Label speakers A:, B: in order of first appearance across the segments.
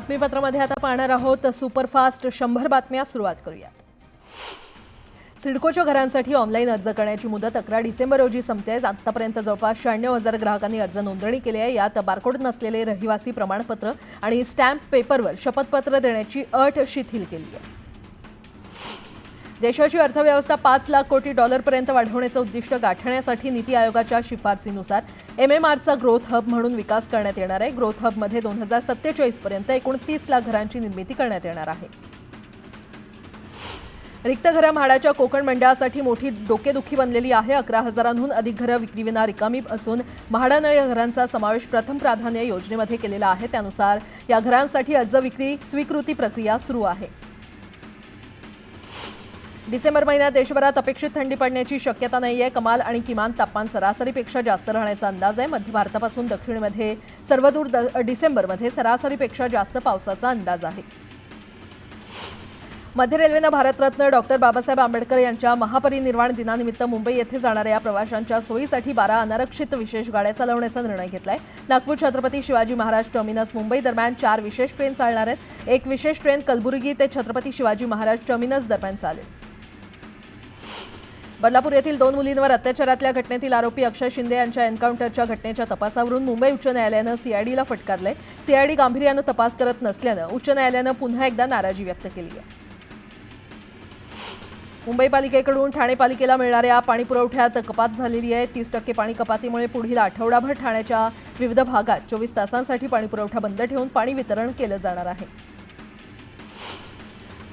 A: बातमीपत्रामध्ये आता पाहणार आहोत सुपरफास्ट 100 बातम्या सुरुवात करूयात। सिडकोच्या घरांसाठी ऑनलाईन अर्ज करण्याची मुदत 11 डिसेंबर रोजी संपते। आतापर्यंत जवळपास 96,000 ग्राहकांनी अर्ज नोंदणी केली आहे। यात बारकोड नसलेले रहिवासी प्रमाणपत्र आणि स्टॅम्प पेपरवर शपथपत्र देण्याची अट शिथिल केली आहे। देशाची अर्थव्यवस्था 5 लाख कोटी डॉलरपर्यंत वाढवण्याचं उद्दिष्ट गाठण्यासाठी नीती आयोगाच्या शिफारसीनुसार एमएमआरचा ग्रोथ हब म्हणून विकास करण्यात येणार आहे। ग्रोथ हबमध्ये 2047 पर्यंत एकूण 30 लाख घरांची निर्मिती करण्यात येणार आहे। रिक्त घरं म्हाडाच्या कोकण मंडळासाठी मोठी डोकेदुखी बनलेली आहे। 11,000हून अधिक घरं विक्रीविना रिकामी असून म्हाडानं या घरांचा समावेश प्रथम प्राधान्य योजनेमध्ये केलेला आहे। त्यानुसार या घरांसाठी अर्ज विक्री स्वीकृती प्रक्रिया सुरू आहे। डिसेंबर महिन्यात देशभरात अपेक्षित थंडी पडण्याची शक्यता नाहीये। कमाल आणि किमान तापमान सरासरीपेक्षा जास्त राहण्याचा अंदाज आहे। मध्य भारतापासून दक्षिणेमध्ये सर्वदूर डिसेंबरमध्ये सरासरीपेक्षा जास्त पावसाचा अंदाज आहे। मध्य रेल्वेनं भारतरत्न डॉक्टर बाबासाहेब आंबेडकर यांच्या महापरिनिर्वाण दिनानिमित्त मुंबई येथे जाणाऱ्या प्रवाशांच्या सोयीसाठी 12 अनारक्षित विशेष गाड्या चालवण्याचा निर्णय घेतलाय। नागपूर छत्रपती शिवाजी महाराज टर्मिनस मुंबई दरम्यान 4 विशेष ट्रेन चालणार आहेत। एक विशेष ट्रेन कलबुर्गी ते छत्रपती शिवाजी महाराज टर्मिनस दरम्यान चालेल। बदलापूर येथील 2 मुलींवर अत्याचारातल्या घटनेतील आरोपी अक्षय शिंदे यांच्या एन्काउंटरच्या घटनेच्या तपासावरून मुंबई उच्च न्यायालयानं सीआयडीला फटकारलंय। सीआयडी गांभीर्यानं तपास करत नसल्यानं उच्च न्यायालयानं पुन्हा एकदा नाराजी व्यक्त केली आहे। मुंबई पालिकेकडून ठाणे पालिकेला मिळणाऱ्या पाणीपुरवठ्यात कपात झालेली आहे। 30% पाणी कपातीमुळे पुढील आठवडाभर ठाण्याच्या विविध भागात 24 तासांसाठी पाणीपुरवठा बंद ठेवून पाणी वितरण केलं जाणार आहे।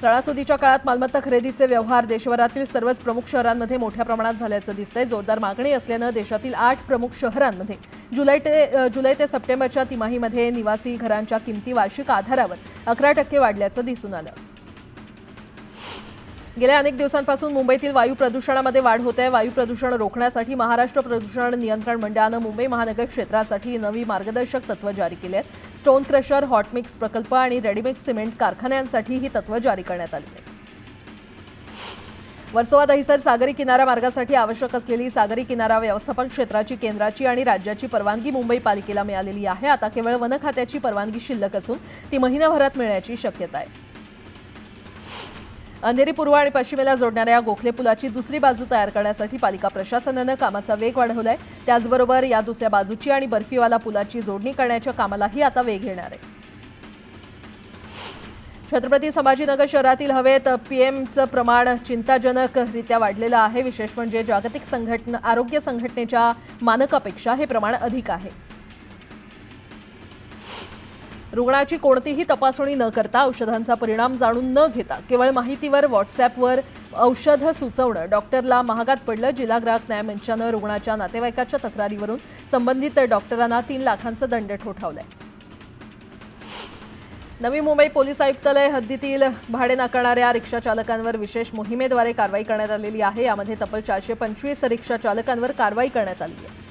A: सणासुदीच्या काळात मालमत्ता खरेदीचे व्यवहार देशभरातील सर्वच प्रमुख शहरांमध्ये मोठ्या प्रमाणात झाल्याचं दिसतंय। जोरदार मागणी असल्यानं देशातील 8 प्रमुख शहरांमध्ये जुलै ते सप्टेंबरच्या तिमाहीमध्ये निवासी घरांच्या किमती वार्षिक आधारावर 11% वाढल्याचं दिसून आलं। गेल्या अनेक दिवसांपासून मुंबईतील वायू प्रदूषणामध्ये वाढ होत आहे। वायू प्रदूषण रोखण्यासाठी महाराष्ट्र प्रदूषण नियंत्रण मंडळानं मुंबई महानगर क्षेत्रासाठी नवी मार्गदर्शक तत्त्व जारी केली आहेत। स्टोन क्रशर, हॉट मिक्स प्रकल्प आणि रेडीमिक्स सिमेंट कारखान्यांसाठी ही तत्त्व जारी करण्यात आली आहेत। वर्सोवा दहिसर सागरी किनारा मार्गासाठी आवश्यक असलेली सागरी किनारा व्यवस्थापन क्षेत्राची केंद्राची आणि राज्याची परवानगी मुंबई पालिकेला मिळालेली आहे। आता केवळ वन खात्याची परवानगी शिल्लक असून ती महिनाभरात मिळण्याची शक्यता आहे। अंधेरी पूर्व आणि पश्चिमेला जोडणाऱ्या गोखले पुलाची दुसरी बाजू तयार करण्यासाठी पालिका प्रशासनानं कामाचा वेग वाढवलाय। त्याचबरोबर या दुसऱ्या बाजूची आणि बर्फीवाला पुलाची जोडणी करण्याच्या कामालाही आता वेग येणार आहे। छत्रपती संभाजीनगर शहरातील हवेत पीएमचं प्रमाण चिंताजनकरित्या वाढलेलं आहे। विशेष म्हणजे जागतिक आरोग्य संघटनेच्या मानकापेक्षा हे प्रमाण अधिक आहे। रुग्णाची कोणतीही तपासणी न करता औषधांचा परिणाम जाणून न घेता केवळ माहितीवर व्हॉट्सअॅपवर औषध सुचवणं डॉक्टरला महागात पडलं। जिल्हा ग्राहक न्याय मंचानं रुग्णाच्या नातेवाईकाच्या तक्रारीवरून संबंधित डॉक्टरांना 3 लाखांचा दंड ठोठावलाय। नवी मुंबई पोलीस आयुक्तालय हद्दीतील भाडे नाकारणाऱ्या रिक्षा चालकांवर विशेष मोहिमेद्वारे कारवाई करण्यात आलेली आहे। यामध्ये तब्बल 425 रिक्षा चालकांवर कारवाई करण्यात आली आहे।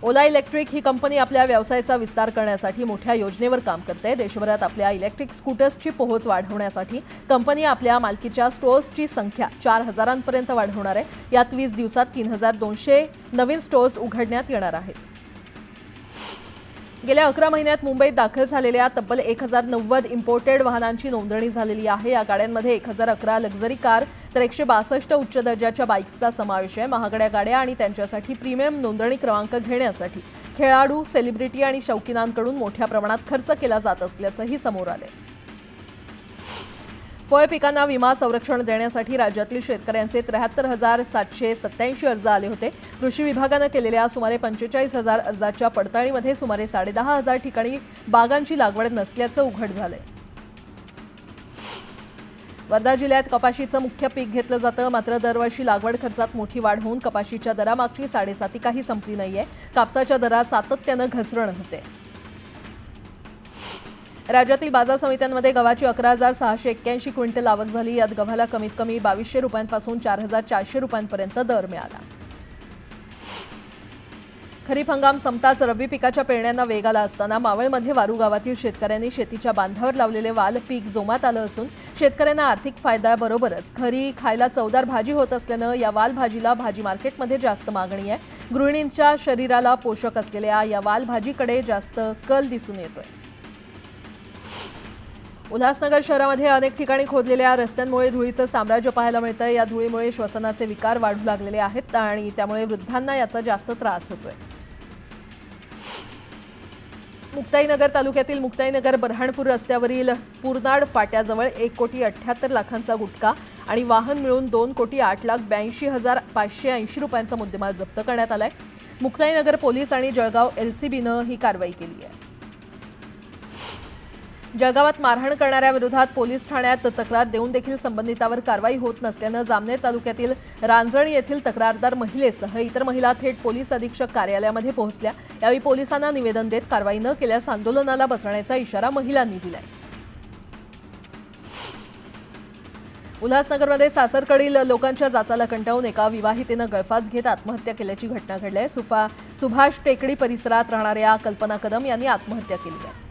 A: ओला इलेक्ट्रिक ही कंपनी आपल्या व्यवसायाचा विस्तार करण्यासाठी मोठ्या योजनेवर काम करते। देशभरात आपल्या इलेक्ट्रिक स्कूटर्सची पोहोच वाढवण्यासाठी कंपनी आपल्या मालकीच्या स्टोअर्सची संख्या 4,000पर्यंत वाढवणार आहे। यात 20 दिवसात 3,200 नवीन स्टोअर्स उघडण्यात येणार आहेत। गेल्या 11 महिन्यात मुंबईत दाखल झालेल्या तब्बल 1,090 इम्पोर्टेड वाहनांची नोंदणी झालेली आहे। या गाड्यांमध्ये 1,011 लक्झरी कार तर 162 उच्च दर्जाच्या बाईक्सचा समावेश आहे। महागड्या गाड्या आणि त्यांच्यासाठी प्रीमियम नोंदणी क्रमांक घेण्यासाठी खेळाडू, सेलिब्रिटी आणि शौकीनांकडून मोठ्या प्रमाणात खर्च केला जात असल्याचंही समोर आलंय। फळ पिकांना विमा संरक्षण देण्यासाठी राज्यातील शेतकऱ्यांचे 73,787 अर्ज आले होते। कृषी विभागानं केलेल्या सुमारे 45,000 अर्जाच्या पडताळणीमध्ये सुमारे 10,500 ठिकाणी बागांची लागवड नसल्याचं उघड झालंय। वर्धा जिल्ह्यात कपाशीचं मुख्य पीक घेतलं जातं, मात्र दरवर्षी लागवड खर्चात मोठी वाढ होऊन कपाशीच्या दरामागची साडेसाती संपली नाहीये। कापसाच्या दरात सातत्यानं घसरण होते। राज्यातील बाजार समित्यांमध्ये गव्हाची 11,681 क्विंटल आवक झाली। यात गव्हाला कमीत कमी 2,200 रुपयांपासून 4,400 रुपयांपर्यंत दर मिळाला। खरीप हंगाम संपताच रब्बी पिकाच्या पेरण्यांना वेग आला असताना मावळमध्ये वारू गावातील शेतकऱ्यांनी शेतीच्या बांधावर लावलेले वाल पीक जोमात आलं असून शेतकऱ्यांना आर्थिक फायद्याबरोबरच खरी खायला चवदार भाजी होत असल्यानं या वाल भाजीला भाजी मार्केटमध्ये जास्त मागणी आहे। गृहिणींच्या शरीराला पोषक असलेल्या या वाल भाजीकडे जास्त कल दिसून येतोय। उल्हासनगर शहरामध्ये अनेक ठिकाणी खोदलेल्या रस्त्यांमुळे धुळीचं साम्राज्य पाहायला मिळतं। या धुळीमुळे श्वसनाचे विकार वाढू लागलेले आहेत आणि त्यामुळे वृद्धांना याचा जास्त त्रास होतोय। मुक्ताईनगर तालुक्यातील मुक्ताईनगर बऱ्हाणपूर रस्त्यावरील पूर्नाड फाट्याजवळ 1,78,00,000चा गुटखा आणि वाहन मिळून 2,08,82,580 रुपयांचा मुद्देमाल जप्त करण्यात आलाय। मुक्ताईनगर पोलीस आणि जळगाव एलसीबीनं ही कारवाई केली आहे। जळगावात मारहाण करणाऱ्याविरोधात पोलीस ठाण्यात तक्रार देऊन देखील संबंधितावर कारवाई होत नसल्यानं जामनेर तालुक्यातील रांजण येथील तक्रारदार महिलेसह इतर महिला थेट पोलीस अधीक्षक कार्यालयामध्ये पोहोचल्या। यावेळी पोलिसांना निवेदन देत कारवाई न केल्यास आंदोलनाला बसण्याचा इशारा महिलांनी दिलाय। उल्हासनगरमध्ये सासरकडील लोकांच्या जाचाला कंटाळून एका विवाहितेनं गळफास घेत आत्महत्या केल्याची घटना घडली आहे। सुभाष टेकडी परिसरात राहणाऱ्या कल्पना कदम यांनी आत्महत्या केली आहे।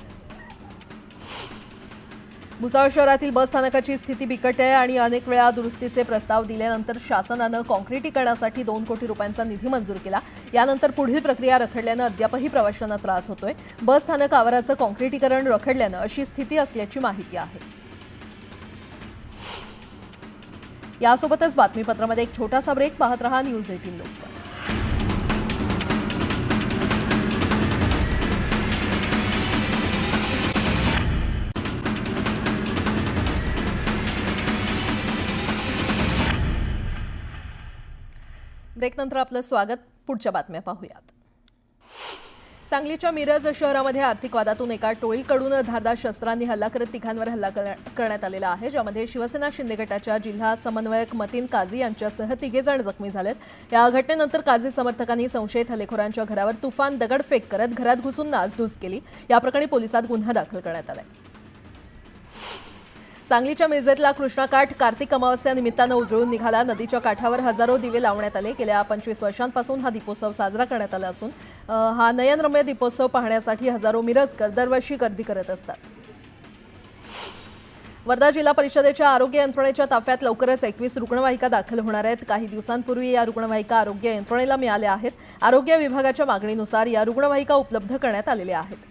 A: भुसावळ शहरातील बस स्थानकाची स्थिती बिकट आहे आणि अनेक वेळा दुरुस्तीचे प्रस्ताव दिल्यानंतर शासनानं काँक्रिटीकरणासाठी 2 कोटी रुपयांचा निधी मंजूर केला। यानंतर पुढील प्रक्रिया रखडल्यानं अद्यापही प्रवाशांना त्रास होतोय। बस स्थानक आवाराचं काँक्रिटीकरण रखडल्यानं अशी स्थिती असल्याची माहिती आहे। यासोबतच बातमीपत्रामध्ये एक छोटासा ब्रेक पाहत रहा न्यूज 18 लोकमत। ब्रेकनंतर आपलं स्वागत। पुढच्या बातम्या पाहूयात। सांगलीच्या मिरज शहरामध्ये आर्थिक वादातून एका टोळीकडून धारदार शस्त्रांनी हल्ला करत तिघांवर हल्ला करण्यात आलेला आहे, ज्यामध्ये शिवसेना शिंदे गटाच्या जिल्हा समन्वयक मतीन काझी यांच्यासह 3 जण जखमी झालेत। या घटनेनंतर काझी समर्थकांनी संशयित हल्लेखोरांच्या घरावर तुफान दगडफेक करत घरात घुसून नासधूस केली। या प्रकरणी पोलिसात गुन्हा दाखल करण्यात आलाय। सांगलीच्या मिरजेतला कृष्णाकाठ कार्तिक अमावस्या निमित्तानं उजळून निघाला। नदीच्या काठावर हजारो दिवे लावण्यात आले। गेल्या 25 वर्षांपासून हा दीपोत्सव साजरा करण्यात आला असून हा नयनरम्य दीपोत्सव पाहण्यासाठी हजारो मिरजकर दरवर्षी गर्दी करत असतात। वर्धा जिल्हा परिषदेच्या आरोग्य यंत्रणेच्या ताफ्यात लवकरच 21 रुग्णवाहिका दाखल होणार आहेत। काही दिवसांपूर्वी या रुग्णवाहिका आरोग्य यंत्रणेला मिळाल्या आहेत। आरोग्य विभागाच्या मागणीनुसार या रुग्णवाहिका उपलब्ध करण्यात आलेल्या आहेत।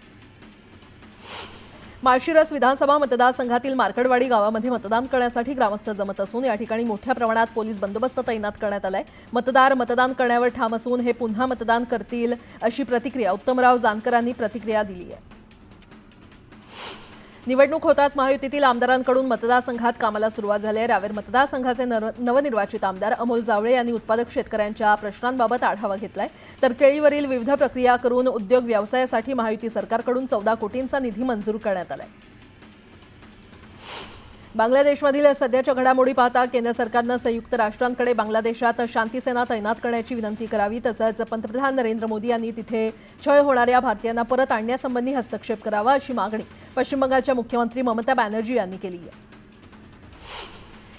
A: माळशिरस विधानसभा मतदारसंघातील मार्कडवाडी गावामध्ये मतदान करण्यासाठी ग्रामस्थ जमत असून या ठिकाणी मोठ्या प्रमाणात पोलीस बंदोबस्त तैनात करण्यात आलाय। मतदार मतदान करण्यावर ठाम असून हे पुन्हा मतदान करतील अशी प्रतिक्रिया उत्तमराव जानकरांनी प्रतिक्रिया दिली आहे। निवडणूक होताच महायुतीतील आमदारांकडून मतदारसंघात कामाला सुरुवात झाली आहे। रावेर मतदारसंघाचे नवनिर्वाचित आमदार अमोल जावळे यांनी उत्पादक शेतकऱ्यांच्या प्रश्नांबाबत आढावा घेतलाय। तर केळीवरील विविध प्रक्रिया करून उद्योग व्यवसायासाठी महायुती सरकारकडून 14 कोटींचा निधी मंजूर करण्यात आलाय। बांगलादेशमधील सध्याच्या घडामोडी पाहता केंद्र सरकारनं संयुक्त राष्ट्रांकडे बांगलादेशात शांतीसेना तैनात करण्याची विनंती करावी, तसंच पंतप्रधान नरेंद्र मोदी यांनी तिथे छळ होणाऱ्या भारतीयांना परत आणण्यासंबंधी हस्तक्षेप करावा अशी मागणी पश्चिम बंगालच्या मुख्यमंत्री ममता बॅनर्जी यांनी केली आहे।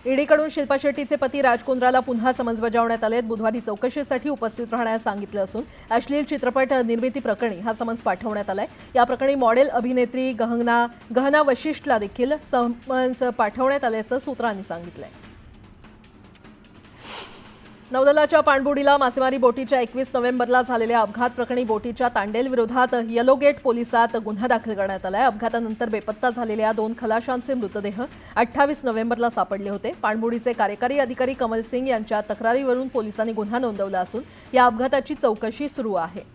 A: ईडीकडून शिल्पा शेट्टीचे पती राज कुंद्राला पुन्हा समन्स बजावण्यात आले। बुधवारी चौकशीसाठी उपस्थित राहण्यास सांगितलं असून अश्लील चित्रपट निर्मिती प्रकरणी हा समन्स पाठवण्यात आलाय। या प्रकरणी मॉडेल अभिनेत्री गहना वशिष्ठला देखील समन्स पाठवण्यात आल्याचं सूत्रांनी सांगितलंय। नौदलाच्या पाणबुडीला मासेमारी बोटीच्या 21 नोव्हेंबरला झालेल्या अपघात प्रकरणी बोटीच्या तांडेल विरोधात येलो गेट पोलिसात गुन्हा दाखल करण्यात आलाय। अपघातानंतर बेपत्ता झालेल्या 2 खलाशांचे मृतदेह 28 नोव्हेंबरला सापडले होते। पाणबुडीचे कार्यकारी अधिकारी कमल सिंग यांच्या तक्रारीवरून पोलिसांनी गुन्हा नोंदवला असून या अपघाताची चौकशी सुरू आहे।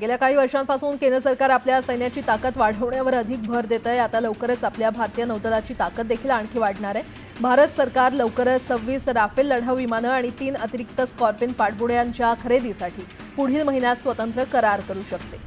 A: गेल्या काही वर्षांपासून केंद्र सरकार आपल्या सैन्याची ताकद वाढवण्यावर अधिक भर देत आहे। आता लवकरच आपल्या भारतीय नौदलाची ताकद देखील आणखी वाढणार आहे। भारत सरकार लवकरच 26 राफेल लढाऊ विमानं आणि 3 अतिरिक्त स्कॉर्पियन पाणबुड्यांच्या खरेदीसाठी पुढील महिन्यात स्वतंत्र करार करू शकते।